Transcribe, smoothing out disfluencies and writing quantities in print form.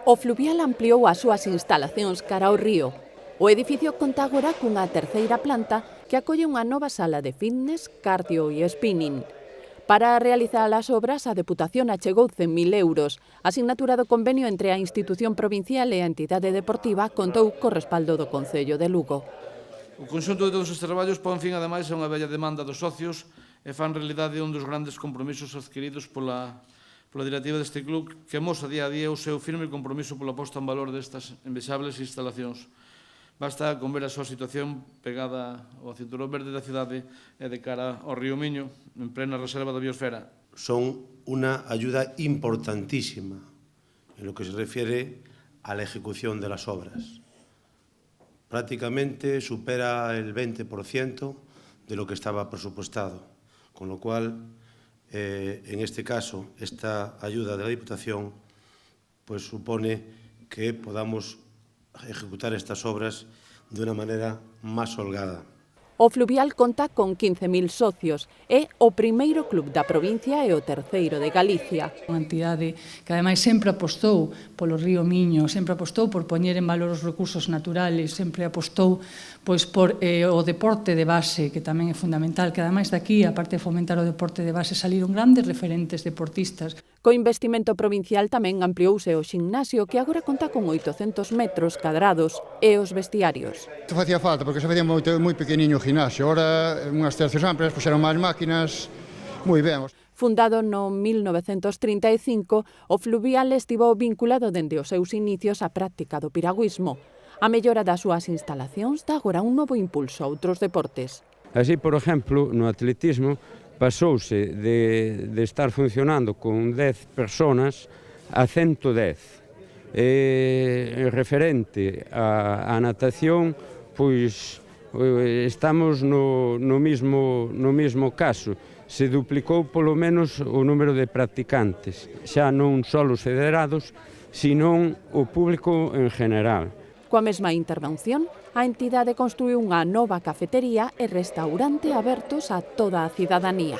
O Fluvial ampliou as súas instalacións cara ao río. O edificio conta agora cunha terceira planta que acolle unha nova sala de fitness, cardio e spinning. Para realizar as obras, a Deputación achegou 100.000 euros. A sinatura do convenio entre a institución provincial e a entidade deportiva contou co respaldo do Concello de Lugo. O conxunto de todos estes traballos pon fin, ademais, a unha bella demanda dos socios e fan realidade un dos grandes compromisos adquiridos pola directiva deste club, que amosa día a día o seu firme compromiso pola posta en valor destas envexables instalacións. Basta con ver a súa situación pegada ao cinturón verde da cidade e de cara ao río Miño, en plena reserva da biosfera. Son una ayuda importantísima en lo que se refiere a la ejecución de las obras. Prácticamente supera el 20% de lo que estaba presupuestado, con lo cual, en este caso, esta ayuda de la Diputación pues supone que podamos ejecutar estas obras de una manera más holgada. O Fluvial conta con 15.000 socios. É o primeiro club da provincia e o terceiro de Galicia. Unha entidade que ademais sempre apostou polo río Miño, sempre apostou por poñer en valor os recursos naturales, sempre apostou por o deporte de base, que tamén é fundamental, que ademais daqui, aparte de fomentar o deporte de base, saliron grandes referentes deportistas. Co investimento provincial tamén ampliouse o ximnasio, que agora conta con 800 metros cadrados, e os vestiarios. Isto facía falta, porque se facía moi pequeniño o gimnasio. Agora, unhas tercios amplias, puxeron máis máquinas, moi ben. Fundado no 1935, o Fluvial estivo vinculado dende os seus inicios á práctica do piragüismo. A mellora das súas instalacións dá agora un novo impulso a outros deportes. Así, por exemplo, no atletismo, pasouse de estar funcionando con 10 personas a 110. Referente á natación, pois estamos no mesmo caso. Se duplicou polo menos o número de practicantes, xa non só os federados, sino o público en general. Coa mesma intervención, a entidade construíu unha nova cafetería e restaurante abertos a toda a cidadanía.